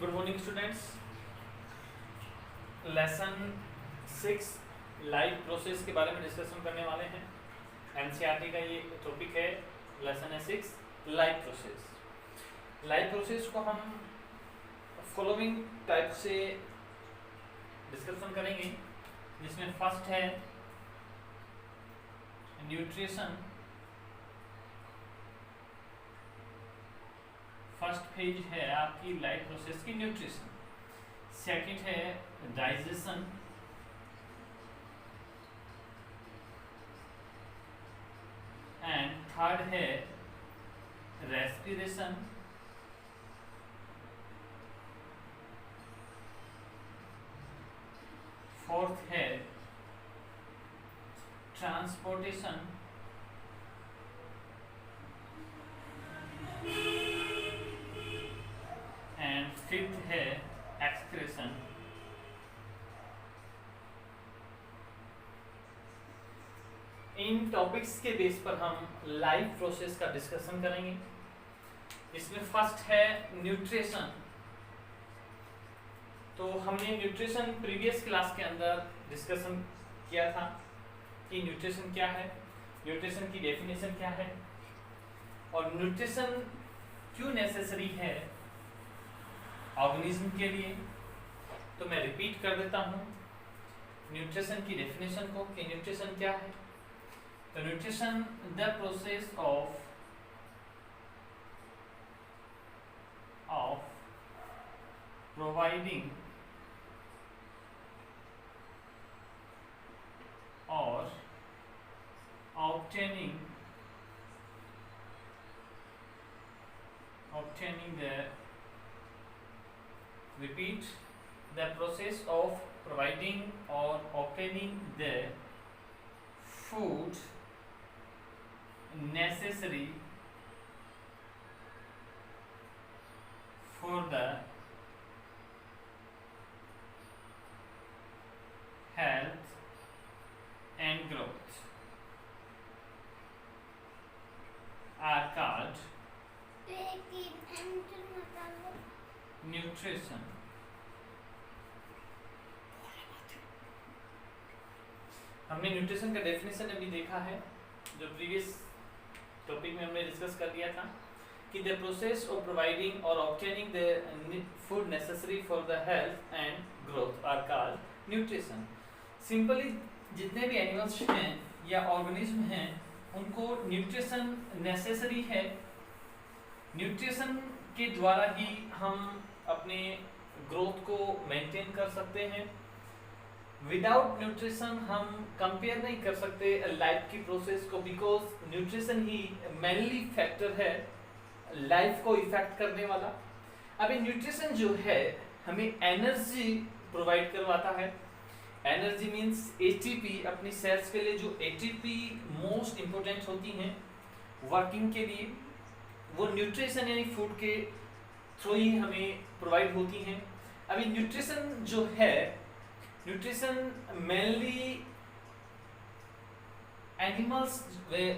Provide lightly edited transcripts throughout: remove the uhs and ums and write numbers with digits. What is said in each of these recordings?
Good morning students. Lesson 6 life process के बारे में डिस्कशन करने वाले हैं। एनसीईआरटी का ये टॉपिक है, lesson 6 life process. Life process को हम फॉलोइंग टाइप से डिस्कशन करेंगे, जिसमें फर्स्ट है न्यूट्रिशन। फर्स्ट फेज है आपकी लाइफ प्रोसेस की न्यूट्रिशन। सेकंड है डाइजेशन। एंड थर्ड है रेस्पिरेशन। फोर्थ है ट्रांसपोर्टेशन। एंड फिफ्थ है एक्सक्रेशन। इन टॉपिक्स के बेस पर हम लाइफ प्रोसेस का डिस्कशन करेंगे। इसमें फर्स्ट है न्यूट्रिशन। तो हमने न्यूट्रिशन प्रीवियस क्लास के अंदर डिस्कशन किया था कि न्यूट्रिशन क्या है, न्यूट्रिशन की डेफिनेशन क्या है और न्यूट्रिशन क्यों नेसेसरी है ऑर्गेनिज्म के लिए। तो मैं रिपीट कर देता हूँ न्यूट्रिशन की डेफिनेशन को कि न्यूट्रिशन क्या है। तो nutrition the process of providing और obtaining the repeat the process of providing or obtaining the food necessary for the health and growth are called nutrition. हमने न्यूट्रिशन का डेफिनेशन अभी देखा है, जो प्रीवियस टॉपिक में हमने डिस्कस कर लिया था कि द प्रोसेस ऑफ प्रोवाइडिंग और obtaining the food necessary for the health and growth are called nutrition. Simply जितने भी एनिमल्स हैं या ऑर्गेनिज्म हैं उनको न्यूट्रिशन नेसेसरी है। न्यूट्रिशन के द्वारा ही हम अपने ग्रोथ को मेंटेन कर सकते हैं। विदाउट न्यूट्रिशन हम कंपेयर नहीं कर सकते लाइफ की प्रोसेस को, because nutrition he mainly factor है लाइफ को इफेक्ट करने वाला। अभी न्यूट्रिशन जो है हमें एनर्जी प्रोवाइड करवाता है। Energy means ATP. अपनी सेल्स के लिए जो एटीपी मोस्ट इंपोर्टेंट होती हैं वर्किंग के लिए, वो न्यूट्रिशन यानी फूड के थ्रू ही हमें प्रोवाइड होती हैं। अभी न्यूट्रिशन जो है, न्यूट्रिशन मेनली एनिमल्स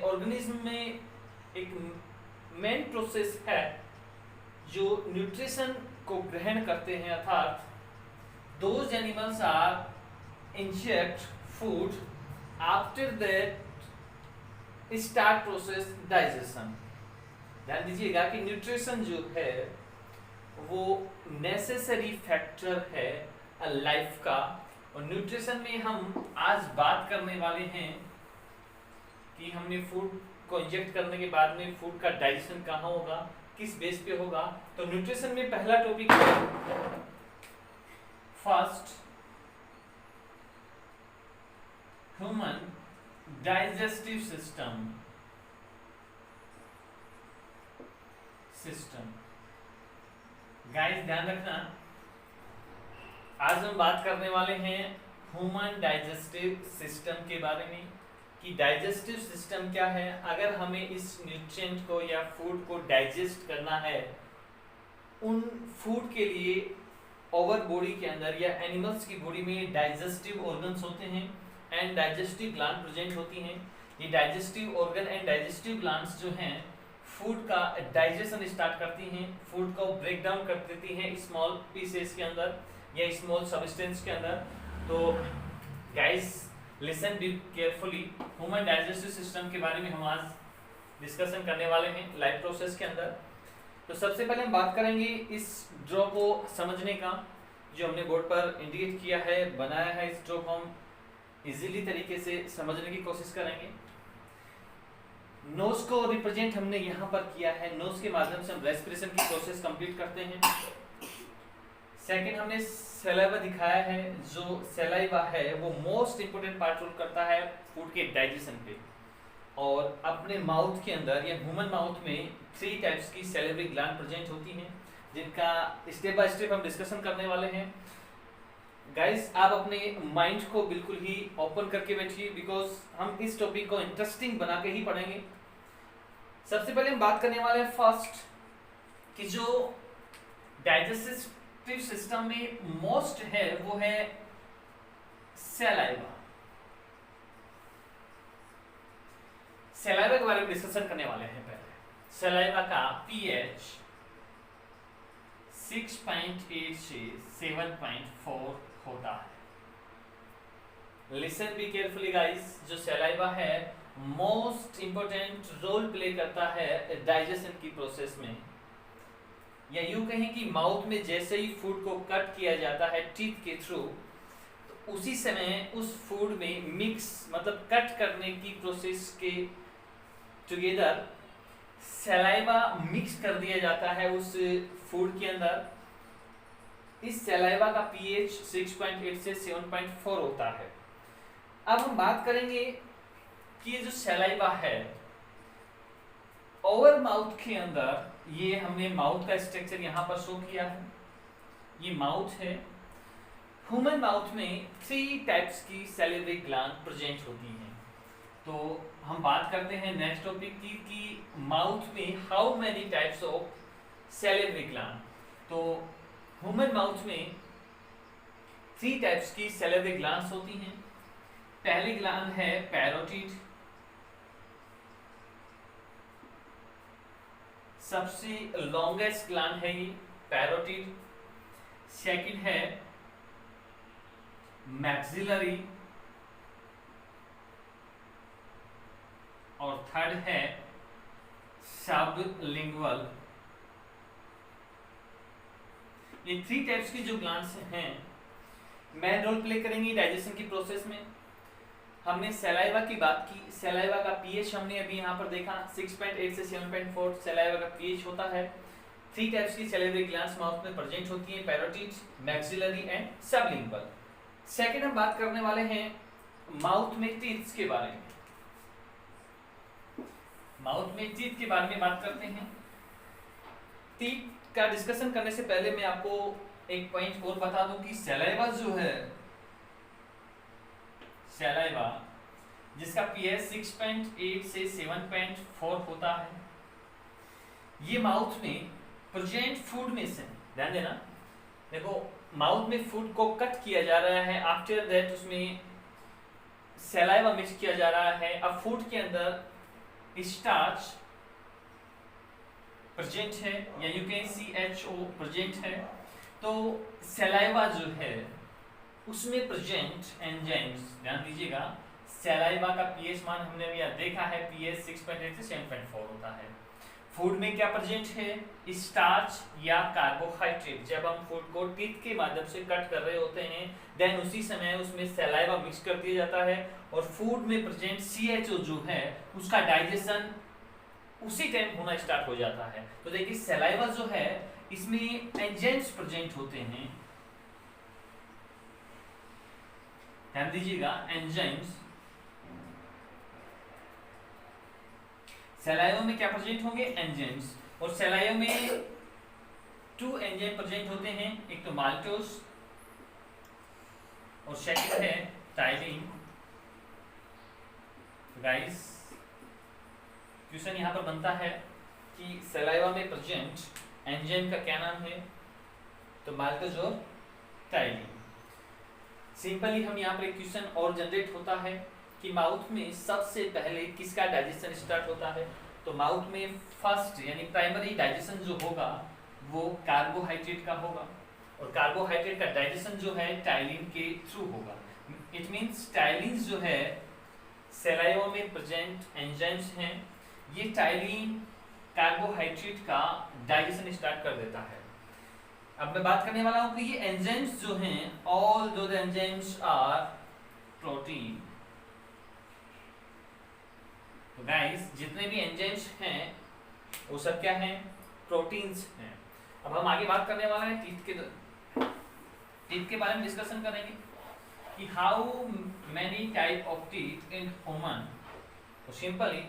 ऑर्गेनिज्म में एक मेन प्रोसेस है जो न्यूट्रिशन को ग्रहण करते हैं, अर्थात those animals are inject food after that start process digestion. ध्यान दीजिएगा कि न्यूट्रिशन जो है वो नेसेसरी फैक्टर है लाइफ का। और न्यूट्रिशन में हम आज बात करने वाले हैं कि हमने फूड को इंजेक्ट करने के बाद में फूड का डाइजेशन कहाँ होगा, किस बेस पे होगा। तो न्यूट्रिशन में पहला टॉपिक है first human digestive system. Guys ध्यान रखना, आज हम बात करने वाले हैं ह्यूमन डाइजेस्टिव सिस्टम के बारे में कि डाइजेस्टिव सिस्टम क्या है। अगर हमें इस न्यूट्रिएंट को या फूड को डाइजेस्ट करना है, उन फूड के लिए ओवर बॉडी के अंदर या एनिमल्स की बॉडी में डाइजेस्टिव ऑर्गन्स होते हैं एंड डाइजेस्टिव ग्लैंड प्रेजेंट होती हैं। ये digestive organ and digestive glands जो हैं फूड का डाइजेशन स्टार्ट करती हैं, फूड को ब्रेक डाउन कर देती हैं स्मॉल पीसेस के अंदर या स्मॉल सब्सटेंस के अंदर। तो guys listen be carefully, human digestive system के बारे में हम आज डिस्कशन करने वाले हैं लाइफ प्रोसेस के अंदर। तो सबसे पहले हम बात करेंगे इस ड्रॉ को समझने का, जो हमने बोर्ड पर इंडिकेट किया है, बनाया है। इस ड्रॉ को हम इजीली तरीके से समझने की कोशिश करेंगे। नोज को रिप्रेजेंट हमने यहाँ पर किया है, नोज के माध्यम से हम रेस्पिरेशन की प्रोसेस कंप्लीट करते हैं। सेकंड हमने सलाइवा दिखाया है, जो सलाइवा है वो मोस्ट इंपोर्टेंट पार्ट रोल करता है फूड के डाइजेशन पे। और अपने माउथ के अंदर या ह्यूमन माउथ में 3 टाइप्स की सैलिवरी ग्लैंड प्रेजेंट होती हैं, जिनका स्टेप बाय स्टेप हम डिस्कशन करने वाले हैं। गाइस आप अपने माइंड को बिल्कुल ही ओपन करके बैठिए, बिकॉज हम इस टॉपिक को इंटरेस्टिंग बना के ही पढ़ेंगे। सबसे पहले हम बात करने वाले हैं फर्स्ट कि जो डाइजेस्टिव सिस्टम में मोस्ट है वो है सलाइवा। सलाइवा के बारे में डिस्कशन करने वाले हैं। पहले सलाइवा का पीएच 6.8 से 7.4 होता है। लिसन बी केयरफुली गाइस, जो सलाइवा है मोस्ट इंपोर्टेंट रोल प्ले करता है डाइजेशन की प्रोसेस में, या यूं कहें कि माउथ में जैसे ही फूड को कट किया जाता है टीथ के थ्रू, तो उसी समय उस फूड में मिक्स मतलब कट करने की प्रोसेस के टुगेदर सलाइवा मिक्स कर दिया जाता है उस फूड के अंदर। इस सलाइवा का पीएच 6.8 से 7.4 होता है। अब हम बात करेंगे कि ये जो सलाइवा है ओवर माउथ के अंदर, ये हमने माउथ का स्ट्रक्चर यहाँ पर शो किया है, ये माउथ है। ह्यूमन माउथ में 3 टाइप्स की सैलिवरी ग्लैंड प्रेजेंट होती हैं। तो हम बात करते हैं नेक्स्ट टॉपिक की कि माउथ में how many types of salivary gland. तो ह्यूमन माउथ में 3 टाइप्स की सैलिवरी ग्लैंड्स होती हैं। पहली ग्लैंड है पैरोटिड, सबसे लॉन्गेस्ट ग्लैंड है ये पैरोटिड। सेकंड है मैक्सिलरी और थर्ड है सबलिंगुअल। ये 3 टाइप्स की जो ग्लैंड्स हैं मेन रोल प्ले करेंगी डाइजेशन की प्रोसेस में। हमने सलाइवा की बात की, सलाइवा का पीएच हमने अभी यहाँ पर देखा 6.8 से 7.4 सलाइवा का पीएच होता है। 3 टाइप्स की सैलिवरी ग्लैंड्स माउथ में प्रेजेंट होती हैं, parotid, maxillary and sublingual. Second हम बात करने वाले हैं माउथ में टीथ के बारे में। माउथ में टीथ के बारे में बात करते हैं। टीथ का डिस्कशन करने से पहले मैं आपको एक पॉइंट और बता दूं कि सलाइवा जो है, सलाइवा जिसका पीएच 6.8 से 7.4 होता है, ये माउथ में प्रेजेंट फूड में से, ध्यान देना, देखो माउथ में फूड को कट किया जा रहा है, आफ्टर दैट उसमें सलाइवा मिक्स किया जा रहा है। अब फूड के अंदर स्टार्च प्रेजेंट है या you can see HO present है। तो सलाइवा जो है उसमें प्रेजेंट एंजाइम्स, ध्यान दीजिएगा, सलाइवा का पीएच मान हमने भी देखा है, पीएच 6.8 से 7.4 होता है। फूड में क्या प्रेजेंट है, स्टार्च या कार्बोहाइड्रेट। जब हम फूड को टीथ के माध्यम से कट कर रहे होते हैं देन उसी समय उसमें सलाइवा मिक्स कर दिया जाता है और फूड में प्रेजेंट CHO जो है उसका डाइजेशन उसी टाइम होना स्टार्ट हो जाता है। तो देखिए सलाइवा जो है इसमें एंजाइम्स प्रेजेंट होते हैं, ध्यान दीजिएगा, एंजाइम्स। सलाइवा में क्या प्रेजेंट होंगे, एंजाइम्स। और सलाइवा में 2 एंजाइम प्रेजेंट होते हैं, एक तो माल्टोस और सेकंड है टाइलिन। गाइस क्वेश्चन यहाँ पर बनता है कि सलाइवा में प्रेजेंट एंजाइम का क्या नाम है, तो माल्टोस और टाइलिन। सिंपली हम यहाँ पर एक क्वेश्चन और जनरेट होता है कि माउथ में सबसे पहले किसका डाइजेशन स्टार्ट होता है, तो माउथ में फर्स्ट यानी प्राइमरी डाइजेशन जो होगा वो कार्बोहाइड्रेट का होगा, और कार्बोहाइड्रेट का डाइजेशन जो है टाइलिन के थ्रू होगा। इट मींस टाइलिन जो है सलाइवा में प्रेजेंट एंजाइम्स हैं, ये टाइलिन कार्बोहाइड्रेट का डाइजेशन स्टार्ट कर देता है। अब मैं बात करने वाला हूं कि ये एंजाइम्स जो हैं, ऑल दो एंजाइम्स आर प्रोटीन। तो गाइस जितने भी एंजाइम्स हैं वो सब क्या हैं? प्रोटीन्स हैं। अब हम आगे बात करने वाला है टीथ के बारे में डिस्कशन करेंगे कि how many type of teeth in human. तो सिंपली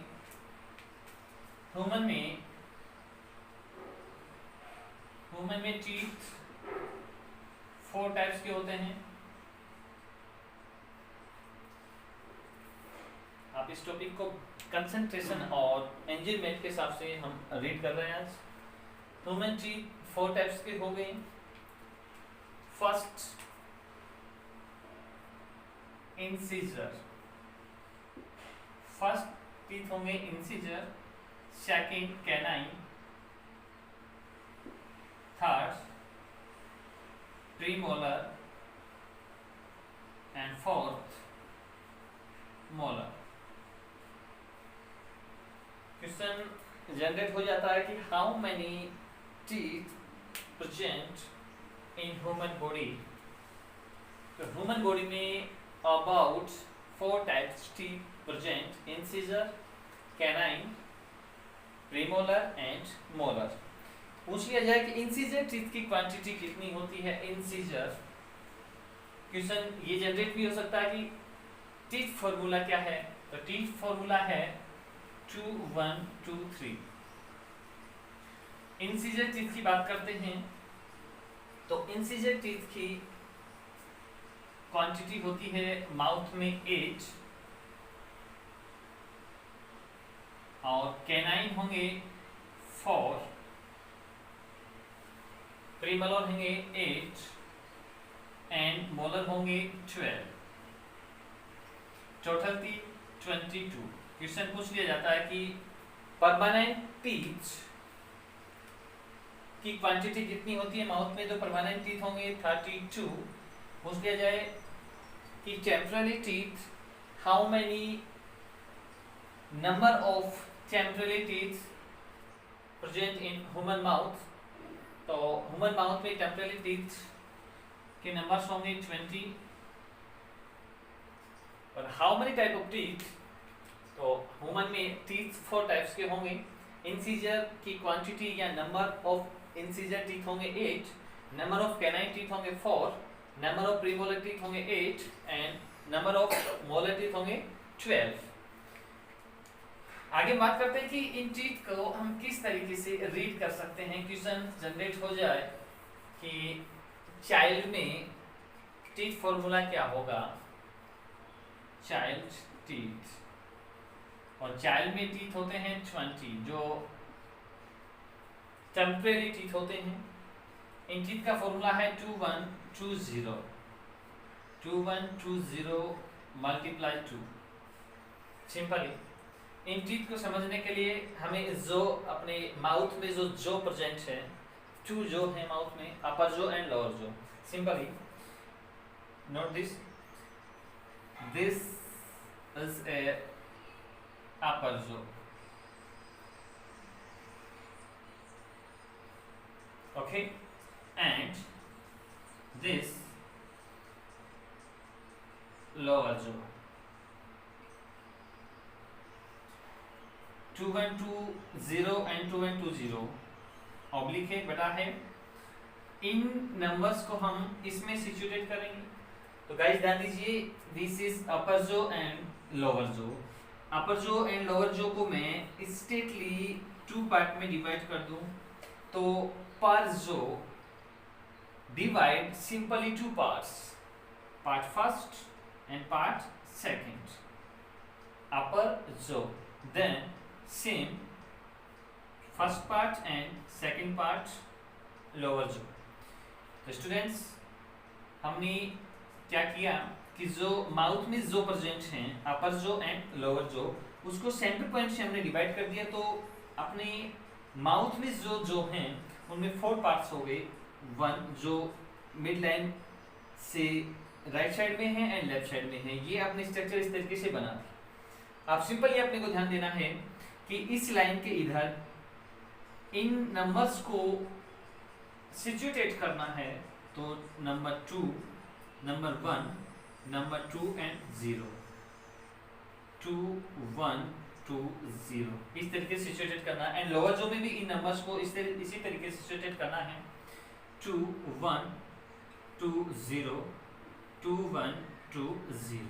ह्यूमन में टीथ 4 टाइप्स के होते हैं। आप इस टॉपिक को कंसंट्रेशन और एंजॉयमेंट के हिसाब से हम रीड कर रहे हैं आज। ह्यूमन टीथ 4 टाइप्स के हो गए। फर्स्ट इंसिजर, फर्स्ट टीथ होंगे incisor, second canine, third premolar and fourth molar. Question generate हो जाता है कि how many teeth present in human body. तो ह्यूमन बॉडी में about 4 types teeth present, incisor, canine, premolar and molar. पूछ लिया जाए कि इंसिजर टीथ की क्वांटिटी कितनी होती है। इंसिजर क्वेश्चन ये जनरेट भी हो सकता है कि टीथ फॉर्मूला क्या है। तो टीथ फॉर्मूला है 2 1 2 3। इंसिजर टीथ की बात करते हैं तो इंसिजर टीथ की क्वांटिटी होती है माउथ में 8 और कैनाइन होंगे 4, प्रीमोलर होंगे 8 एंड मोलर होंगे 12। टोटल थी 22। क्वेश्चन पूछ लिया जाता है कि परमानेंट टीथ की क्वांटिटी कितनी होती है माउथ में। तो परमानेंट टीथ होंगे 32। पूछ लिया जाए कि temporary teeth, how many number of temporary teeth present in human mouth. तो ह्यूमन माउथ में टेम्पररी टीथ के नंबर्स होंगे 20। और how many type of teeth, तो ह्यूमन में टीथ 4 टाइप्स के होंगे। इंसिजर की क्वांटिटी या नंबर ऑफ इंसिजर टीथ होंगे 8, नंबर ऑफ कैनाइन टीथ होंगे 4, नंबर ऑफ प्रीमोलर टीथ होंगे 8 and number of molar teeth होंगे 12। आगे बात करते हैं कि इन टीथ को हम किस तरीके से रीड कर सकते हैं। क्वेश्चन जनरेट हो जाए कि चाइल्ड में टीथ फॉर्मूला क्या होगा। चाइल्ड टीथ, और चाइल्ड में टीथ होते हैं 20 जो टेम्परेरी टीथ होते हैं। इन टीथ का फॉर्मूला है 2 1 2 0, 2 1 2 0 मल्टीप्लाई 2। सिंपली इन टीथ को समझने के लिए हमें जो अपने माउथ में जो प्रेजेंट है, 2 जो है माउथ में, अपर जो एंड लोअर जो। Simply note this is a upper jaw, okay, and this lower jaw। 2 1 2 0 and 2 1 2 0 oblique है बटा है। इन नंबर्स को हम इसमें सिचुएट करेंगे। तो गाइस ध्यान दीजिए, दिस इज अपर जो एंड लोअर जो। अपर जो एंड लोअर जो को मैं स्ट्रेटली 2 पार्ट में डिवाइड कर दूं तो पर जो divide simply 2 parts, part first and part second. Upper jaw then same first part and second part lower jaw. तो स्टूडेंट्स हमने क्या किया कि जो माउथ में जो प्रेजेंट हैं अपर जो एंड लोअर जो, उसको सेंटर पॉइंट से हमने डिवाइड कर दिया, तो अपने माउथ में जो हैं उनमें 4 पार्ट्स हो गए। 1 जो मिड लाइन से राइट साइड में है एंड लेफ्ट साइड में है, ये अपने स्ट्रक्चर इस तरीके से बना था। अब सिंपल ये अपने को ध्यान देना है कि इस लाइन के इधर इन नंबर्स को सिचुएट करना है, तो नंबर 2, नंबर 1, नंबर 2 एंड 0, 2 1 2 0 इस तरीके से सिचुएट करना है। एंड लोअर जो में भी इन नंबर्स को इसी तरीके से सिचुएट करना है, 2 1 2 0 2 1 2 0।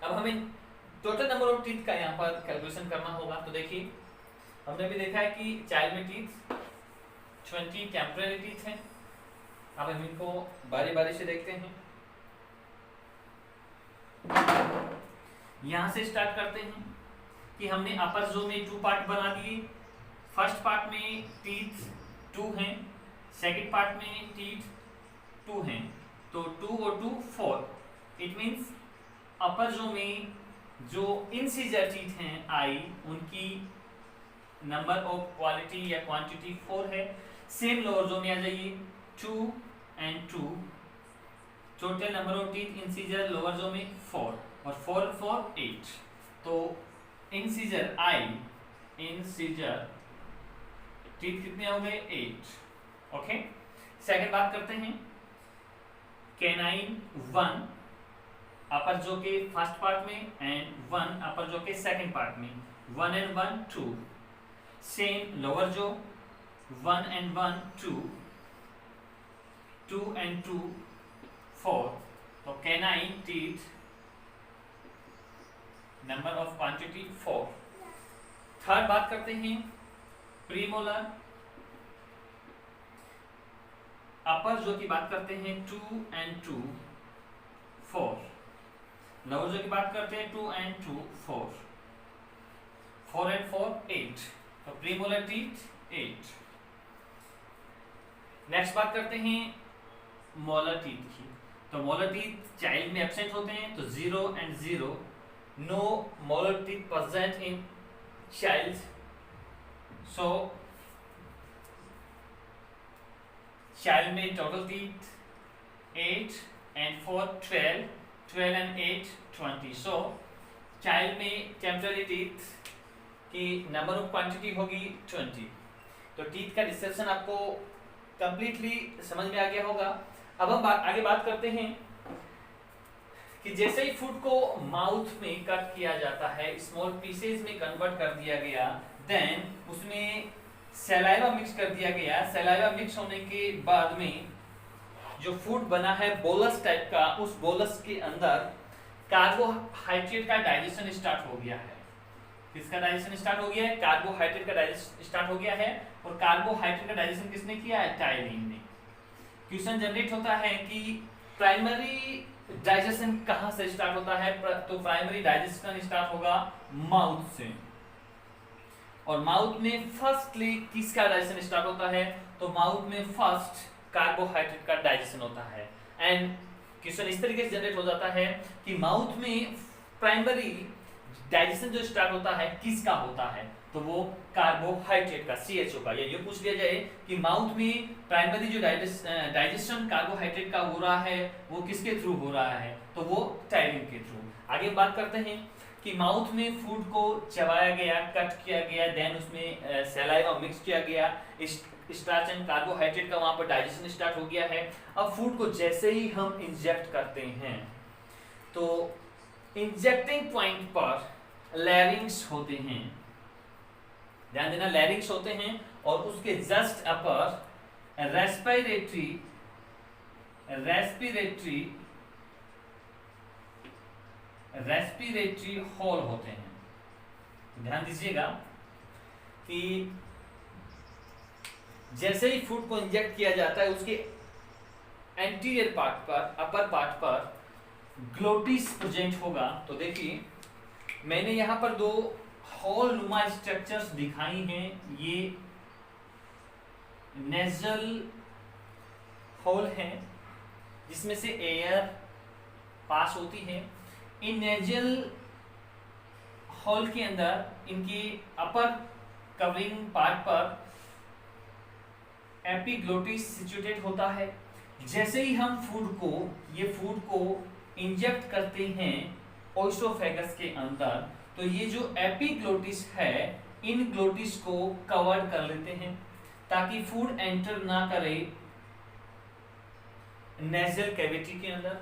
अब हमें टोटल नंबर ऑफ टीथ का यहाँ पर कैलकुलेशन करना होगा। तो देखिए हमने भी देखा है कि चाइल्ड में टीथ 20 टेम्पररी टीथ हैं। अब हम इनको बारी बारी से देखते हैं। यहाँ से स्टार्ट करते हैं कि हमने अपर जो में 2 पार्ट बना दिए। फर्स्ट पार्ट में टीथ 2 हैं, सेकंड पार्ट में टीथ 2 हैं, तो 2 और 2 4। इट मींस अपर जो में जो इनसीजर टीथ हैं आई, उनकी नंबर ऑफ क्वालिटी या क्वांटिटी 4 है। सेम लोअर जो में आ जाइए, 2 and 2, total number of teeth incisor lower jaw में 4 और 4 और 4 8। तो इनसीजर आई, इनसीजर टीथ कितने हो गए 8। ओके, सेकंड बात करते हैं कैनाइन 1 अपर जो के फर्स्ट पार्ट में एंड 1 अपर जो के सेकंड पार्ट में, 1 एंड 1 2। सेम लोअर जो 1 एंड 1 2, 2 एंड 2 4। तो canine teeth number of quantity 4। Third बात करते हैं प्रीमोलर अपर जो की बात करते हैं 2 एंड 2 4। लोअर जो की बात करते हैं 2 एंड 2 4, 4 एंड 4 8। तो प्रीमोलर टीथ 8। नेक्स्ट बात करते हैं मोलर टीथ की। तो मोलर टीथ चाइल्ड में एब्सेंट होते हैं, तो 0 and 0, no molar teeth present in child. So child में total teeth 8 and 4 12, 12 and 8 20। So child में टेम्पररी टीथ की नंबर ऑफ क्वांटिटी होगी 20। तो टीथ का डिस्क्रिप्शन आपको कंप्लीटली समझ में आ गया होगा। अब हम आगे बात करते हैं कि जैसे ही फूड को माउथ में कट किया जाता है, स्मॉल पीसेज में कन्वर्ट कर दिया गया, देन उसमें सलाइवा मिक्स कर दिया गया। सलाइवा मिक्स होने के बाद में जो फूड बना है बोलस टाइप का, उस बोलस के अंदर कार्बोहाइड्रेट का डाइजेशन स्टार्ट हो गया है। किसका डाइजेशन स्टार्ट हो गया है? कार्बोहाइड्रेट का डाइजेशन स्टार्ट हो गया है। और कार्बोहाइड्रेट का डाइजेशन किसने किया है? टायलिन ने। क्वेश्चन जनरेट होता है कि प्राइमरी डाइजेशन कहां से स्टार्ट होता है? तो प्राइमरी डाइजेशन स्टार्ट होगा माउथ से। और माउथ में फर्स्टली किसका डाइजेशन स्टार्ट होता है? तो माउथ में फर्स्ट कार्बोहाइड्रेट का डाइजेशन होता है। एंड क्वेश्चन इस तरीके से जनरेट हो जाता है कि माउथ में प्राइमरी डाइजेशन जो स्टार्ट होता है किसका होता है? तो वो कार्बोहाइड्रेट का, CHO का। या ये पूछ लिया जाए कि माउथ में प्राइमरी जो डाइजेशन कार्बोहाइड्रेट का हो रहा है वो किसके थ्रू हो रहा है? तो वो टायलिन के थ्रू। आगे बात करते हैं कि माउथ में फूड को चबाया गया, कट किया गया, देन उसमें सलाइवा मिक्स किया गया, स्टार्च एंड कार्बोहाइड्रेट का वहां पर डाइजेशन स्टार्ट हो गया है। अब फूड को जैसे ही हम इंजेक्ट करते हैं तो इंजेक्टिंग पॉइंट पर लैरिंग्स होते हैं। ध्यान देना, लैरिंग्स होते हैं और उसके जस्ट अपर रेस्पिरेटरी होल होते हैं। ध्यान दीजिएगा कि जैसे ही फूड को इंजेक्ट किया जाता है उसके एंटीरियर पार्ट पर, अपर पार्ट पर ग्लोटिस प्रेजेंट होगा। तो देखिए मैंने यहाँ पर 2 होल नुमा स्ट्रक्चर्स दिखाई हैं। ये नेजल होल है जिसमें से एयर पास होती है। इन नेजल हॉल के अंदर इनकी अपर कवरिंग पार्ट पर एपिग्लोटिस सिचुएटेड होता है। जैसे ही हम फूड को इंजेक्ट करते हैं ओइसोफेगस के अंदर, तो ये जो एपिग्लोटिस है इन ग्लोटिस को कवर कर लेते हैं ताकि फूड एंटर ना करे नेजल कैविटी के अंदर।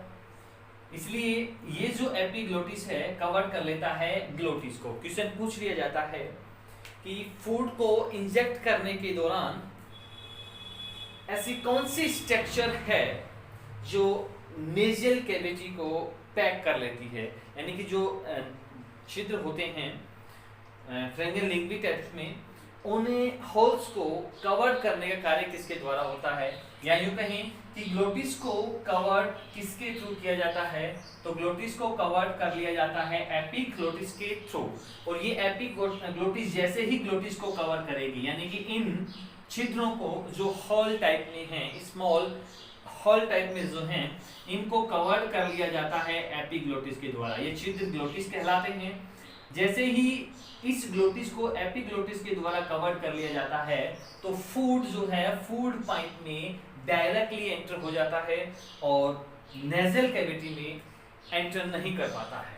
इसलिए ये जो एपिग्लोटिस है कवर कर लेता है ग्लोटिस को। क्वेश्चन पूछ लिया जाता है कि फूड को इंजेक्ट करने के दौरान ऐसी कौन सी स्ट्रक्चर है जो नेजल कैविटी को पैक कर लेती है, यानी कि जो छिद्र होते हैं फ्रेंगल लिंग्वी टाइप्स में, उन्हें होल्स को कवर करने का कार्य किसके द्वारा होता है, या यूं कहें कि ग्लोटिस को कवर किसके थ्रू किया जाता है, तो ग्लोटिस को कवर कर लिया जाता है एपिग्लोटिस के थ्रू। और ये एपिग्लोटिस जैसे ही ग्लोटिस को कवर करेगी, यानी कि इन छिद्रों को जो हॉल टाइप में हैं, स्मॉल हॉल टाइप में जो हैं, इनको कवर कर लिया जाता है एपिग्लोटिस के द्वारा। ये छिद्र ग्लोटिस कहलाते हैं। जैसे ही इस ग्लोटिस को एपिग्लोटिस के द्वारा कवर कर लिया जाता है तो फूड जो है फूड पाइप में डायरेक्टली एंटर हो जाता है और नेजल कैविटी में एंटर नहीं कर पाता है।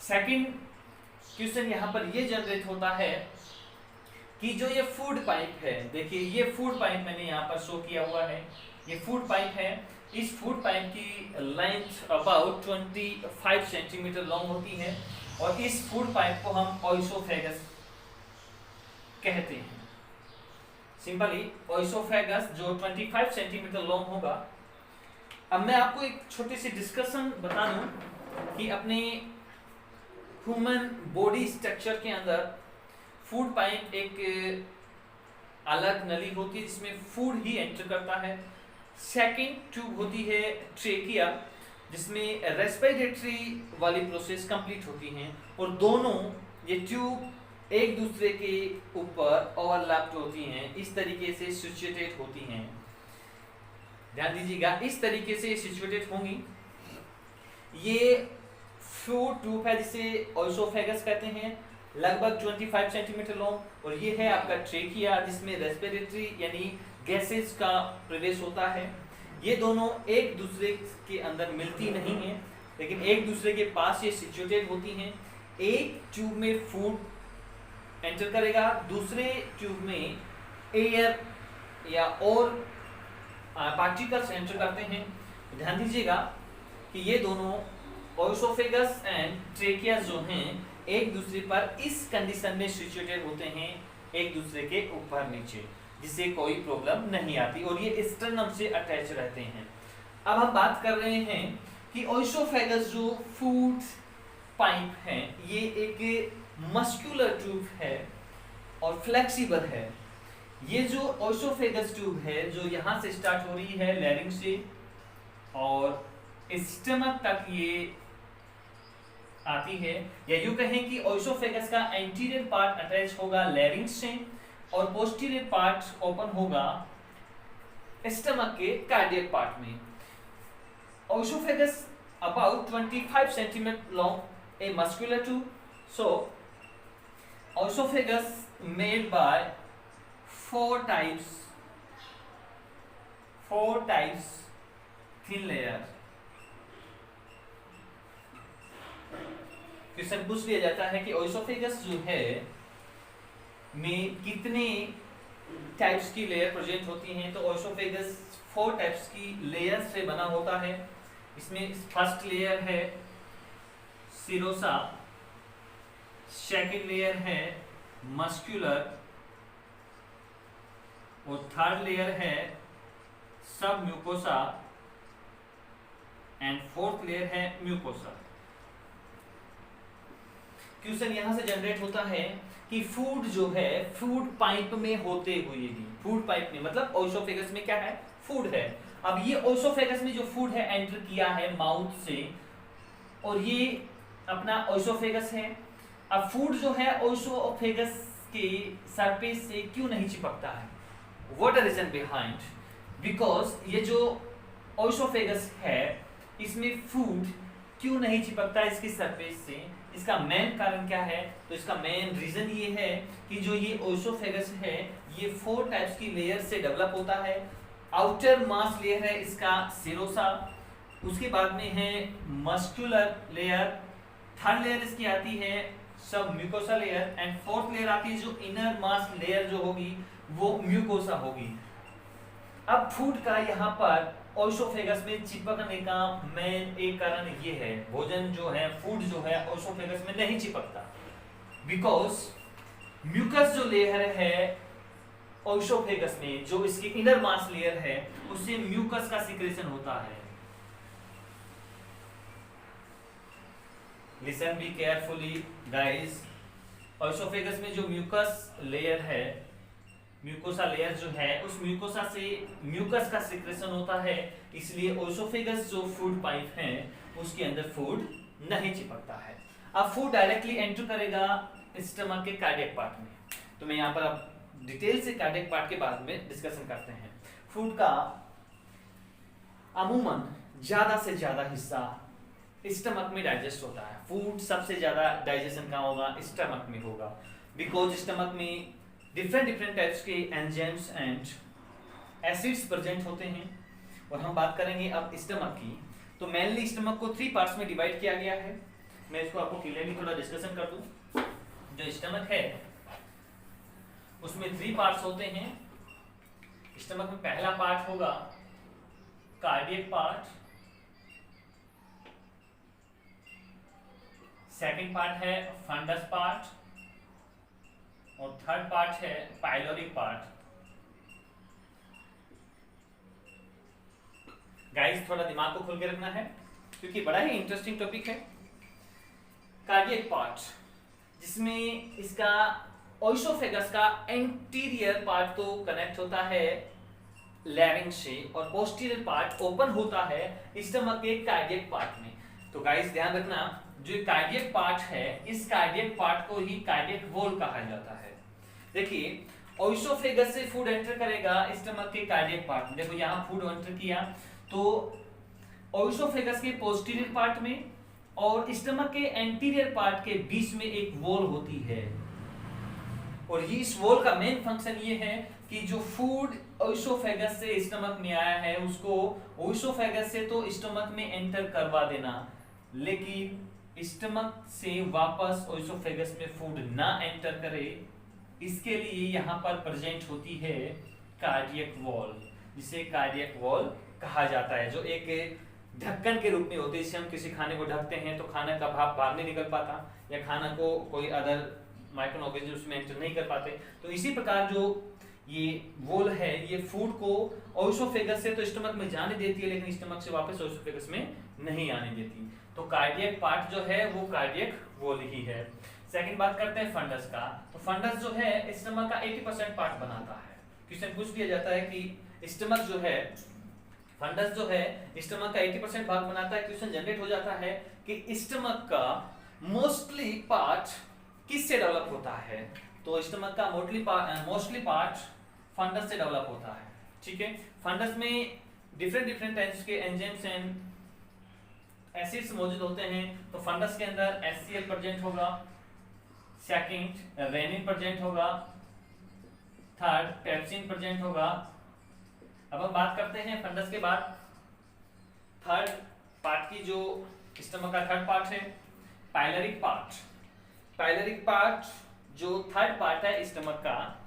सेकंड क्वेश्चन यहाँ पर ये जनरेट होता है कि जो ये फूड पाइप है, देखिए ये फूड पाइप मैंने यहाँ पर शो किया हुआ है, ये फूड पाइप है। इस फूड पाइप की लेंथ अबाउट 25 सेंटीमीटर लॉन्ग होती है और इस फूड पाइप को हम ओइसोफेगस कहते हैं। सिंपली ओइसोफेगस जो 25 सेंटीमीटर लॉन्ग होगा। अब मैं आपको एक छोटी सी डिस्कशन बता दूं कि अपने ह्यूमन बॉडी स्ट्रक्चर के अंदर फूड पाइप एक अलग नली होती है जिसमें फूड ही एंटर करता है। सेकंड ट्यूब होती है ट्रेकिया, जिसमें रेस्पिरेटरी वाली प्रोसेस कंप्लीट होती हैं और दोनों ये ट्यूब एक दूसरे के ऊपर ओवरलैप्ड होती हैं, इस तरीके से सिचुएटेड होती हैं। ध्यान दीजिएगा, इस तरीके से सिचुएटेड होंगी। ये फूड ट्यूब है जिसे ओइसोफेगस कहते हैं, लगभग 25 सेंटीमीटर लॉन्ग, और ये है आपका ट्रेकिया जिसमें रेस्पिरेटरी यानी गैसेस का प्रवेश होता है। ये दोनों एक दूसरे के अंदर मिलती नहीं हैं, लेकिन एक दूसरे के पास ये सिचुएटेड होती हैं। एक ट्यूब में फूड एंटर करेगा, दूसरे ट्यूब में एयर या और पार्टिकल्स एंटर करते हैं। ध्यान दीजिएगा कि ये दोनों ओइसोफेगस एंड ट्रेकिया जो हैं एक दूसरे पर इस कंडीशन में सिचुएटेड होते हैं, एक दूसरे के ऊपर नीचे, जिससे कोई प्रॉब्लम नहीं आती और ये स्टर्नम से अटैच रहते हैं। अब हम बात कर रहे हैं कि ओइसोफेगस जो फूड पाइप है ये एक मस्कुलर ट्यूब है और फ्लेक्सिबल है। ये जो ओइसोफेगस ट्यूब है जो यहाँ से स्टार्ट हो रही है लैरिंक्स से और स्टमक तक ये आती है, या यूं कहें कि ओइसोफेगस का एंटीरियर पार्ट अटैच होगा लैरिंक्स से और पोस्टीरियर पार्ट ओपन होगा स्टमक के कार्डियक पार्ट में। Oesophagus about 25 centimeter long, a muscular tube. So oesophagus made by four types thin layer। Question पूछ लिया जाता है कि ओइसोफेगस जो है में कितने टाइप्स की लेयर प्रेजेंट होती हैं, तो ओइसोफेगस 4 टाइप्स की लेयर से बना होता है। इसमें फर्स्ट लेयर है सिरोसा, सेकंड लेयर है मस्कुलर और थर्ड लेयर है सब म्यूकोसा एंड फोर्थ लेयर है म्यूकोसा। क्वेश्चन यहां से जनरेट होता है कि फूड जो है फूड पाइप में होते हुए भी, फूड पाइप में मतलब ओइसोफेगस में क्या है, फूड है। अब ये ओइसोफेगस में जो फूड है एंटर किया है माउथ से और ये अपना ओइसोफेगस है। अब फूड जो है ओइसोफेगस के सरफेस से क्यों नहीं चिपकता है, what is reason behind, because ये जो ओइसोफेगस है इसमें फूड क्यों नहीं चिपकता इसकी सरफेस से, इसका मेन कारण क्या है? तो इसका मेन रीजन ये है कि जो ये ओसोफेगस है ये 4 टाइप्स की लेयर से डेवलप होता है। आउटर मास लेयर है इसका सेरोसा, उसके बाद में है मस्कुलर लेयर, थर्ड लेयर इसकी आती है सब mucosa layer, and fourth layer आती है जो इनर मास लेयर जो होगी वो म्यूकोसा होगी। अब फूड का यहाँ पर ओसोफेगस में चिपकने का मेन एक कारण ये है, भोजन जो है फूड जो है ओसोफेगस में नहीं चिपकता, बिकॉज म्यूकस जो लेयर है ओसोफेगस में, जो इसकी इनर मास लेयर है, उससे म्यूकस का सिक्रेशन होता है। Listen be carefully guys, oesophagus में जो म्यूकस लेयर है, म्यूकोसा लेयर जो है, उस म्यूकोसा से म्यूकस का सिक्रेशन होता है, इसलिए ओसोफेगस जो फूड पाइप है उसके अंदर फूड नहीं चिपकता है। अब फूड डायरेक्टली एंटर करेगा स्टमक के कार्डियक पार्ट में। तो मैं यहाँ पर अब डिटेल से कार्डियक पार्ट के बाद में डिस्कशन करते हैं। फूड का अमूमन ज्यादा से ज्यादा हिस्सा स्टमक में डाइजेस्ट होता है। फूड सबसे ज्यादा डाइजेशन कहाँ होगा? स्टमक में होगा, बिकॉज स्टमक में डिफरेंट टाइप्स के एंजाइम्स एंड एसिड्स प्रेजेंट होते हैं। और हम बात करेंगे अब स्टमक की, तो मेनली स्टमक को 3 पार्ट्स में डिवाइड किया गया है। मैं इसको आपको क्लियरली थोड़ा डिस्कशन कर दूं। जो स्टमक है उसमें 3 पार्ट्स होते हैं। स्टमक में पहला पार्ट होगा कार्डियक पार्ट, सेकंड पार्ट है फंडस पार्ट, और थर्ड पार्ट है पाइलोरिक पार्ट। गाइस थोड़ा दिमाग को खोल के रखना है क्योंकि बड़ा ही इंटरेस्टिंग टॉपिक है। कार्डियक पार्ट, जिसमें इसका ओसोफेगस का एंटीरियर पार्ट तो कनेक्ट होता है लैरिंक्स से, और पोस्टीरियर पार्ट ओपन होता है स्टमक के कार्डियक पार्ट में। तो गाइस ध्यान रखना, जो कार्डियक पार्ट है, इस कार्डियक पार्ट को ही कार्डियक वॉल कहा जाता है। देखिए ओसोफेगस से फूड एंटर करेगा स्टमक के कार्डियक पार्ट में। देखो यहाँ फूड एंटर किया तो ओसोफेगस के पोस्टीरियर पार्ट में और स्टमक के एंटीरियर पार्ट के बीच में एक वॉल होती है, और ये इस वॉल का मेन फंक्शन ये है कि जो फूड ओसोफेगस से स्टमक में आया है उसको ओसोफेगस से तो स्टमक में एंटर करवा देना, लेकिन स्टमक से वापस ओसोफेगस में फूड ना एंटर करे, इसके लिए यहाँ पर प्रेजेंट होती है कार्डियक वॉल, जिसे कार्डियक वॉल कहा जाता है, जो एक ढक्कन के रूप में होती है। जिसे हम किसी खाने को ढकते हैं तो खाना का भाप बाहर नहीं निकल पाता, या खाना को कोई अदर माइक्रो ऑर्गेनिज्म उसमें एंटर नहीं कर पाते। तो इसी प्रकार जो ये वॉल है ये फूड को ओसोफेगस से तो स्टमक में जाने देती है, लेकिन स्टमक से वापस ओसोफेगस में नहीं आने देती। तो कार्डियक पार्ट जो है वो कार्डियक वॉल ही है। सेकंड बात करते हैं फंडस का। तो फंडस जो है स्टमक का 80% पार्ट बनाता है। क्वेश्चन पूछ लिया जाता है कि स्टमक जो है, फंडस जो है स्टमक का 80% भाग बनाता है। क्वेश्चन जनरेट हो जाता है कि स्टमक का मोस्टली पार्ट किससे डेवलप होता है? तो स्टमक का मोस्टली पार्ट फंडस से डेवलप होता है। ठीक है, फंडस में डिफरेंट टाइप्स के एंजाइम्स एंड एसिड्स मौजूद होते हैं। तो फंडस के अंदर HCl प्रेजेंट होगा, सेकंड रेनिन प्रेजेंट होगा, थर्ड पेप्सिन प्रेजेंट होगा। अब हम बात करते हैं फंडस के बाद थर्ड पार्ट की, जो स्टमक का थर्ड पार्ट है पाइलरिक पार्ट। पाइलरिक पार्ट जो थर्ड पार्ट है स्टमक का,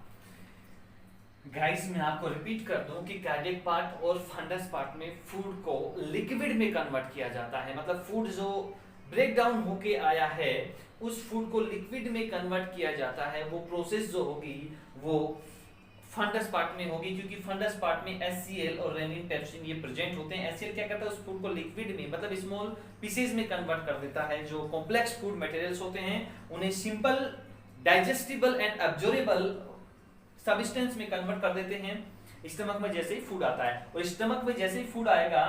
गाइस मैं आपको रिपीट कर दूं कि कार्डियक पार्ट और फंडस पार्ट में फूड को लिक्विड में कन्वर्ट किया जाता है। मतलब फूड जो ब्रेक डाउन होके आया है उस फूड को लिक्विड में कन्वर्ट किया जाता है। वो प्रोसेस जो होगी वो फंडस पार्ट में होगी, क्योंकि फंडस पार्ट में HCl और रेनिन पेप्सिन ये प्रेजेंट होते हैं। HCl क्या करता है? उस फूड को लिक्विड में मतलब स्मॉल पीसेस में कन्वर्ट कर देता है। जो कॉम्प्लेक्स फूड मटेरियल्स होते हैं उन्हें simple digestible and absorbable substance में कन्वर्ट कर देते हैं स्टमक में जैसे ही फूड आता है। और स्टमक में जैसे ही फूड आएगा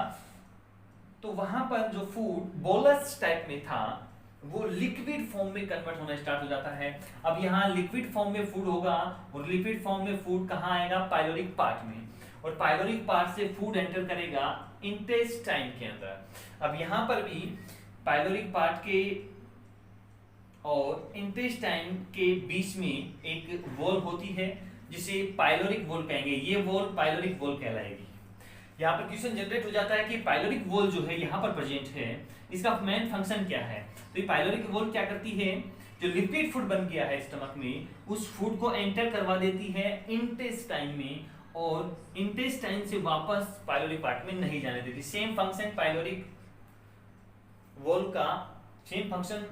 तो वहां पर जो फूड बोलस टाइप में था वो लिक्विड फॉर्म में कन्वर्ट होना स्टार्ट हो जाता है। अब यहाँ लिक्विड फॉर्म में फूड होगा, और लिक्विड फॉर्म में फूड कहाँ आएगा? पाइलोरिक पार्ट में, और पाइलोरिक पार्ट से फूड एंटर करेगा इंटेस्टाइन के अंदर। अब यहाँ पर भी पाइलोरिक पार्ट के और इंटेस्टाइन के बीच में एक वॉल होती है जिसे पाइलोरिक वॉल कहेंगे। ये वॉल पाइलोरिक वॉल कहलाएगी। यहाँ पर क्वेश्चन जनरेट हो जाता है कि पाइलोरिक वॉल जो है यहाँ पर प्रेजेंट है, इसका मेन फंक्शन क्या है। तो ये पाइलोरिक वॉल क्या करती है, जो लिपिड फूड बन गया है स्टमक में, उस फूड को एंटर करवा देती है इंटेस्टाइन में, और इंटेस्टाइन से वापस पाइलोरिक पार्ट में नहीं जाने देती। सेम फंक्शन पाइलोरिक वॉल का, सेम फंक्शन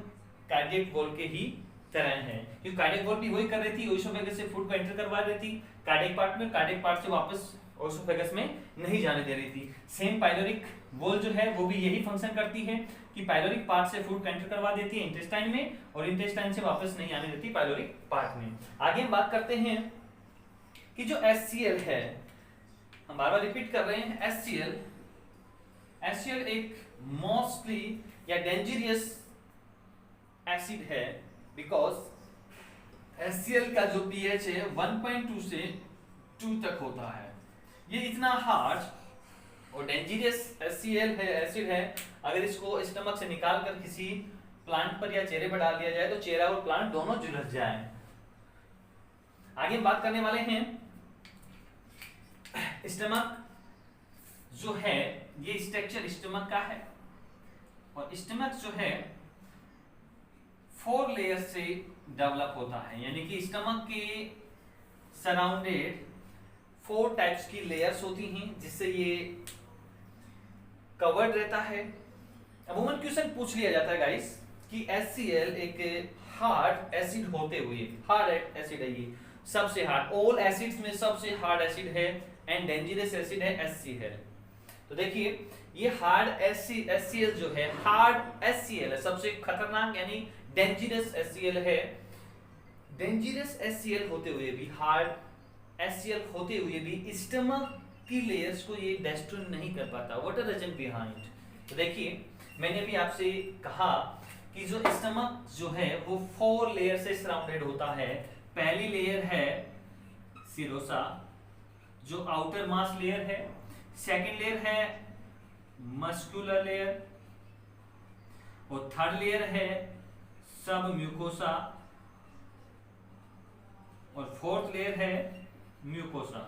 कार्डियक वॉल के ही तरह है, क्योंकि कार्डियक वॉल भी वही कर रही थी, ओएसोफेगस से फूड को एंटर करवा देती कार्डियक पार्ट में, कार्डियक पार्ट से वापस ओएसोफेगस में नहीं जाने दे रही थी। सेम पाइलोरिक वॉल जो है वो भी यही फंक्शन करती है कि पाइलोरिक पार्ट से फूड को एंटर करवा देती है इंटेस्टाइन में, और इंटेस्टाइन से वापस नहीं आने देती पाइलोरिक पार्ट में। आगे हम बात करते हैं कि जो HCl है, हम बार बार रिपीट कर रहे हैं, HCl एक मोस्टली या डेंजरियस एसिड है, बिकॉज HCl का जो pH है 1.2 से 2 तक होता है। ये इतना हार्ड और डेंजरियस HCl है, एसिड है, अगर इसको स्टमक से निकाल कर किसी प्लांट पर या चेहरे पर डाल दिया जाए तो चेहरा और प्लांट दोनों झुलस जाए। आगे हम बात करने वाले हैं स्टमक जो है, ये स्ट्रक्चर स्टमक का है, और स्टमक जो है 4 लेयर से डेवलप होता है, यानी कि स्टमक के सराउंडेड 4 टाइप्स की लेयर्स होती हैं जिससे ये कवर्ड रहता है। अमूमन क्वेश्चन पूछ लिया जाता है गाइस कि HCl एक हार्ड एसिड होते हुए, हार्ड एसिड है ये, सबसे हार्ड, ऑल एसिड्स में सबसे हार्ड एसिड है एंड डेंजरस एसिड है HCl। तो देखिए ये हार्ड HCl जो है, हार्ड HCl है, सबसे खतरनाक यानी डेंजरस HCl है। डेंजरस HCl होते हुए भी, हार्ड HCl होते हुए भी स्टमक की लेयर्स को ये डिस्ट्रॉय नहीं कर पाता। What are reason behind? तो देखिए मैंने भी आपसे कहा कि जो स्टमक जो है वो 4 लेयर से सराउंडेड होता है। पहली लेयर है सिरोसा, जो आउटर मास लेयर है। सेकंड लेयर है मस्कुलर लेयर, और थर्ड लेयर है सब म्यूकोसा, और फोर्थ लेयर है म्यूकोसा।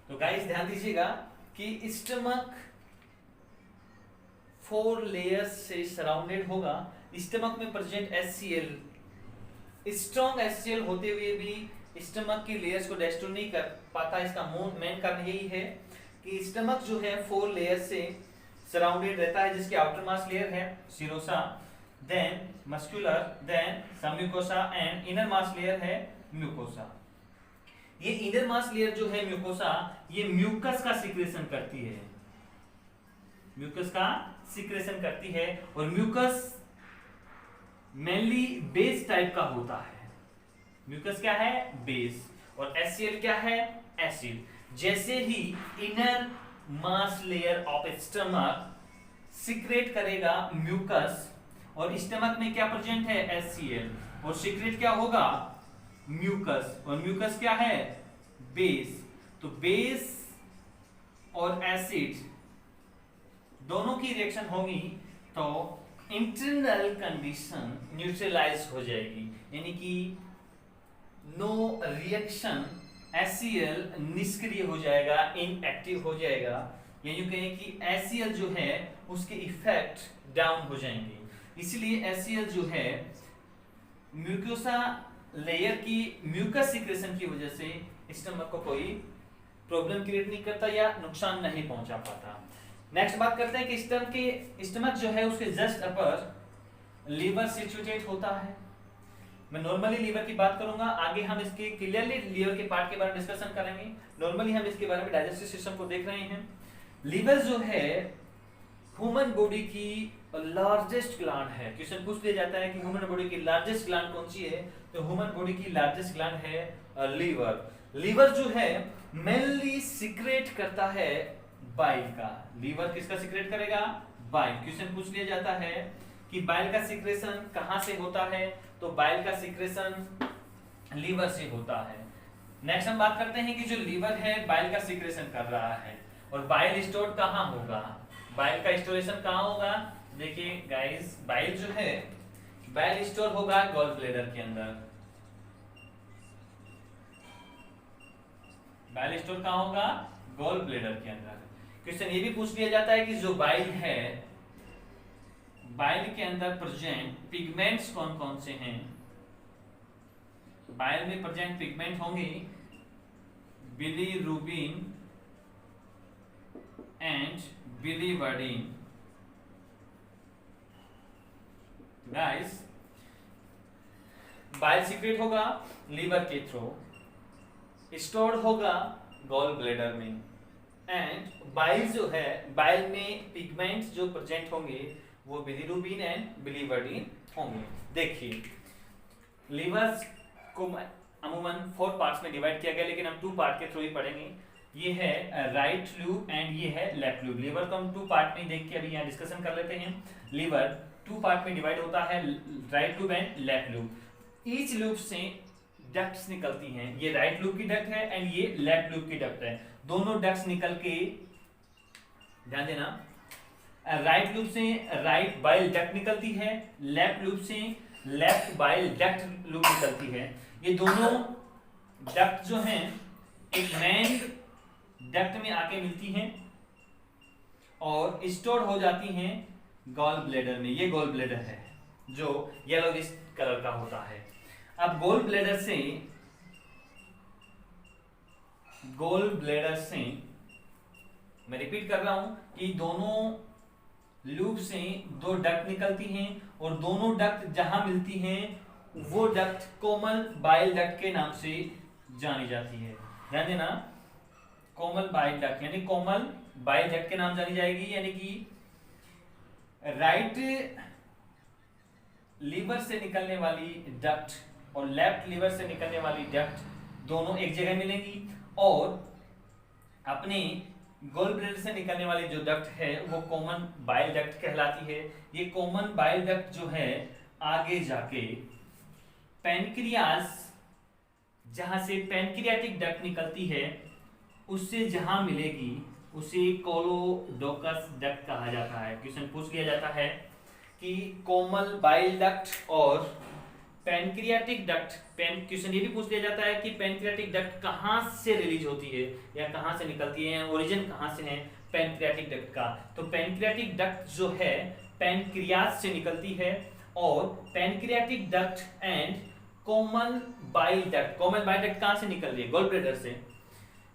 तो गाइस ध्यान दीजिएगा कि स्टमक 4 लेयर्स से सराउंडेड होगा। स्टमक में प्रेजेंट HCl, स्ट्रॉन्ग HCl होते हुए भी स्टमक की लेयर्स को डिस्ट्रॉय नहीं कर पाता। इसका मेन कारण यही है कि स्टमक जो है 4 लेयर से सराउंडेड रहता है, जिसकी आउटर मास लेयर है serosa, then muscular, then submucosa and inner mass layer है म्यूकोसा। ये इनर मास लेयर जो है म्यूकोसा, ये म्यूकस का सिक्रेशन करती है, म्यूकस का सिक्रेशन करती है, और म्यूकस मेनली बेस टाइप का होता है। म्यूकस क्या है? बेस। और HCl क्या है? एसिड। जैसे ही inner mass layer of stomach secrete करेगा म्यूकस, और स्टमक में क्या प्रेजेंट है? HCl, और सिक्रेट क्या होगा? म्यूकस, और म्यूकस क्या है? बेस। तो बेस और एसिड दोनों की रिएक्शन होगी तो इंटरनल कंडीशन न्यूट्रलाइज हो जाएगी, यानी कि नो रिएक्शन, HCl निष्क्रिय हो जाएगा, इनएक्टिव हो जाएगा, यानी कहें कि HCl जो है उसके इफेक्ट डाउन हो जाएंगे। इसलिए HCl जो है म्यूकोसा लेयर की म्यूकस सिक्रेशन की वजह से स्टमक को कोई प्रॉब्लम क्रिएट नहीं करता या नुकसान नहीं पहुंचा पाता। नेक्स्ट बात करते हैं कि स्टमक जो है उसके जस्ट अपर लीवर सिचुएटेड होता है। मैं नॉर्मली लीवर की बात करूंगा, आगे हम इसके क्लियरली लीवर के पार्ट के बारे में डिस्कशन करेंगे। नॉर्मली हम इसके बारे में डाइजेस्टिव सिस्टम को देख रहे हैं। लीवर जो है ह्यूमन बॉडी की लार्जेस्ट ग्लैंड है। क्वेश्चन पूछ लिया जाता है कि ह्यूमन बॉडी की लार्जेस्ट ग्लैंड कौन सी है, तो ह्यूमन बॉडी की लार्जेस्ट ग्लैंड है लीवर। लीवर जो है मेनली सिक्रेट करता है बाइल का। लीवर किसका सिक्रेट करेगा? बाइल। क्वेश्चन पूछ लिया जाता है कि बाइल का सिक्रेशन कहां से होता है, तो बाइल का सिक्रेशन लीवर से होता है। नेक्स्ट हम बात करते हैं कि जो लीवर है बाइल का सिक्रेशन कर रहा है, और बाइल स्टोर कहां होगा? बाइल का स्टोरेशन कहां होगा? देखिए गाइस, बाइल जो है बाइल स्टोर होगा गॉल ब्लैडर के अंदर। बाइल स्टोर कहाँ होगा? गॉल ब्लैडर के अंदर। क्वेश्चन ये भी पूछ लिया जाता है कि जो बाइल है, बाइल के अंदर प्रेजेंट पिगमेंट्स कौन कौन से हैं? बाइल में प्रेजेंट पिगमेंट होंगे bilirubin and biliverdin. Guys, bile secret होगा लीवर के थ्रू, स्टोर्ड होगा गॉल ब्लैडर में, एंड बाइल जो है, बाइल में पिगमेंट्स जो प्रेजेंट होंगे वो बिलीरुबिन एंड बिलीवर्डिन होंगे। देखिए, लीवर को अमूमन 4 पार्ट्स में डिवाइड किया गया, लेकिन हम 2 पार्ट के थ्रू ही पढ़ेंगे। ये है राइट लूब एंड ये है लेफ्ट लूब। लीवर को हम 2 पार्ट में देख के अभी यहाँ डिस्कशन कर लेते हैं। लीवर 2 पार्ट में डिवाइड होता है, right lube and left lube. Each lube से डक्ट्स निकलती हैं। ये राइट लूब की डक्ट है एंड ये लेफ्ट लूब की डक्ट है। दोनों डक्ट्स निकल के, ध्यान देना, राइट लूब से राइट बाइल डक्ट निकलती है, लेफ्ट लूब से लेफ्ट बाइल डक्ट लूब निकलती है। ये दोनों डक्ट जो हैं एक मेन डक्ट में आके मिलती हैं और स्टोर हो जाती हैं गॉल ब्लैडर में। ये गॉल ब्लैडर है जो येलोइश कलर का होता है। अब गॉल ब्लैडर से मैं रिपीट कर रहा हूं कि दोनों लूप से 2 डक्ट निकलती हैं और दोनों डक्ट जहां मिलती हैं वो डक्ट कॉमन बाइल डक्ट के नाम से जानी जाती है। ध्यान देना, कॉमन बाइल डक्ट यानी कॉमन बाइल डक्ट के नाम जानी जाएगी। यानी कि राइट लीवर से निकलने वाली डक्ट और लेफ्ट लीवर से निकलने वाली डक्ट दोनों एक जगह मिलेंगी और अपने गॉल ब्लैडर से निकलने वाली जो डक्ट है वो कॉमन बाइल डक्ट कहलाती है। ये कॉमन बाइल डक्ट जो है आगे जाके पैनक्रियास, जहां से पैनक्रियाटिक डक्ट निकलती है उससे जहां मिलेगी उसे कोलोडोकस डक्ट कहा जाता है। क्वेश्चन पूछ लिया जाता है कि कॉमन बाइल डक्ट और पैनक्रियाटिक डक्ट, क्वेश्चन ये भी पूछ लिया जाता है कि पैनक्रियाटिक डक्ट कहां से रिलीज होती है या कहां से निकलती है, ओरिजिन कहां से है पैनक्रियाटिक डक्ट का। तो पैनक्रियाटिक डक्ट जो है पैनक्रियास से निकलती है और pancreatic duct and common bile duct, common bile duct कहां से निकल रही है? गॉल ब्लैडर से।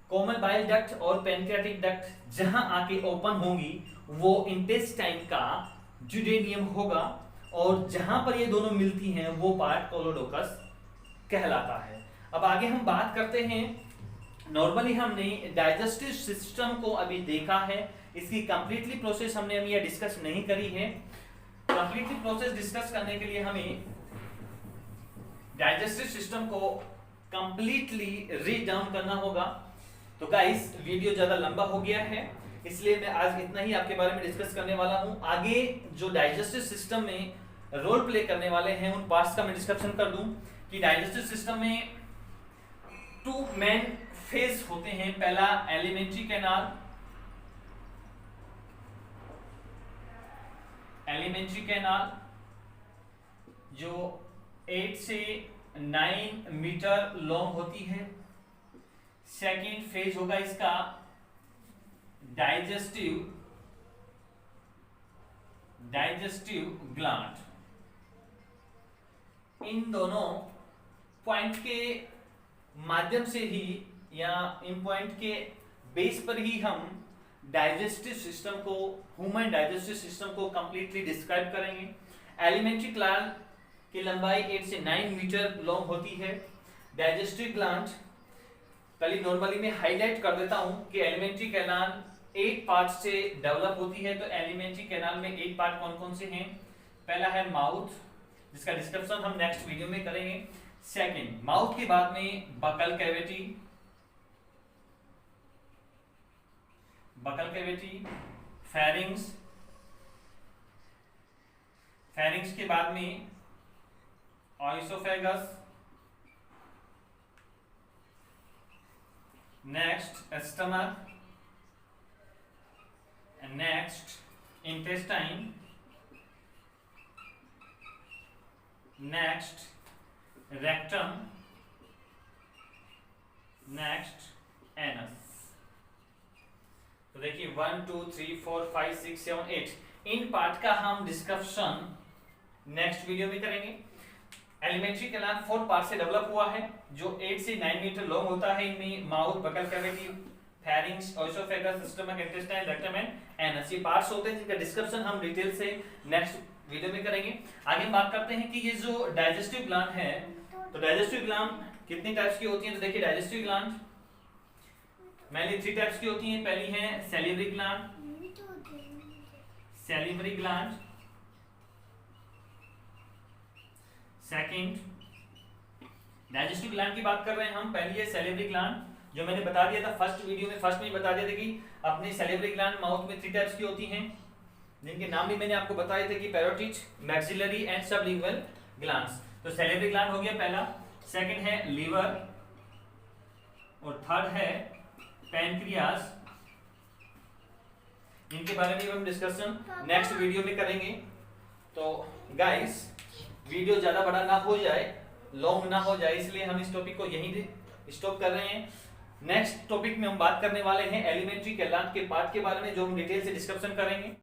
कॉमन बाइल डक्ट और पैनक्रियाटिक डक्ट जहां आके ओपन होंगी वो इंटेस्टाइन का ड्यूडेनियम होगा और जहां पर ये दोनों मिलती हैं वो पार्ट कोलोडोकस कहलाता है। अब आगे हम बात करते हैं, नॉर्मली हमने डाइजेस्टिव सिस्टम को अभी देखा है, इसकी कंप्लीटली प्रोसेस हमने अभी यह डिस्कस नहीं करी है। कंप्लीटली प्रोसेस डिस्कस करने के लिए हमें डाइजेस्टिव सिस्टम को कंप्लीटली रीड डाउन करना होगा। तो गाइस, वीडियो ज्यादा लंबा हो गया है इसलिए मैं आज इतना ही आपके बारे में डिस्कस करने वाला हूं। आगे जो डाइजेस्टिव सिस्टम में रोल प्ले करने वाले हैं उन पार्ट्स का मैं डिस्क्रिप्शन कर दूं कि डाइजेस्टिव सिस्टम में 2 मेन फेज होते हैं। पहला एलिमेंट्री कैनाल, जो 8 से 9 मीटर लॉन्ग होती है। सेकेंड फेज होगा इसका डाइजेस्टिव ग्लैंड। इन दोनों पॉइंट के माध्यम से ही या इन पॉइंट के बेस पर ही हम डाइजेस्टिव सिस्टम को, ह्यूमन डाइजेस्टिव सिस्टम को कंप्लीटली डिस्क्राइब करेंगे। एलिमेंट्री ग्लैंड की लंबाई 8 से 9 मीटर लॉन्ग होती है। डाइजेस्टिव ग्लैंड पहले नॉर्मली मैं हाईलाइट कर देता हूं कि एलिमेंट्री कैनाल 8 पार्ट से डेवलप होती है। तो एलिमेंट्री कैनाल में 8 पार्ट कौन कौन से हैं? पहला है माउथ, जिसका डिस्क्रिप्शन हम नेक्स्ट वीडियो में करेंगे। सेकंड, माउथ के बाद में बकल कैविटी, फेरिंग्स के बाद में oesophagus, next stomach, next intestine, next rectum, next anus. तो देखिए 1 2 3 4 5 6 7 8 इन पार्ट का हम डिस्कशन नेक्स्ट वीडियो में करेंगे। एलिमेंट्री कैनाल 4 पार्ट से डेवलप हुआ है जो 8 से 9 मीटर लॉन्ग होता है। इनमें mouth, buccal cavity, pharynx, ओएसोफेगस, stomach, intestine, rectum and anus, ये पार्ट्स होते हैं जिनका डिस्क्रिप्शन हम डिटेल से नेक्स्ट वीडियो में करेंगे। आगे हम बात करते हैं कि ये जो डाइजेस्टिव ग्लैंड है, तो डाइजेस्टिव ग्लैंड कितनी टाइप्स की होती हैं। तो देखिए डाइजेस्टिव ग्लैंड मेनली 3 टाइप्स की होती हैं। पहली है salivary gland, salivary gland. Second digestive gland की बात कर रहे हैं हम, पहली है सैलिवरी ग्लैंड, जो मैंने बता दिया था फर्स्ट वीडियो में, फर्स्ट में ही बता दिया था कि अपनी सैलिवरी ग्लैंड माउथ में 3 टाइप्स की होती हैं, जिनके नाम भी मैंने आपको बताए थे कि parotid, maxillary and sublingual glands. तो सैलिवरी ग्लैंड हो गया पहला। सेकंड है लीवर और थर्ड है पैनक्रियास। इनके बारे में हम डिस्कशन नेक्स्ट वीडियो में करेंगे। तो गाइस वीडियो ज्यादा बड़ा ना हो जाए, लॉन्ग ना हो जाए, इसलिए हम इस टॉपिक को यहीं स्टॉप कर रहे हैं। नेक्स्ट टॉपिक में हम बात करने वाले हैं एलिमेंट्री कैनाल के पार्ट के बारे में, जो हम डिटेल से डिस्कशन करेंगे।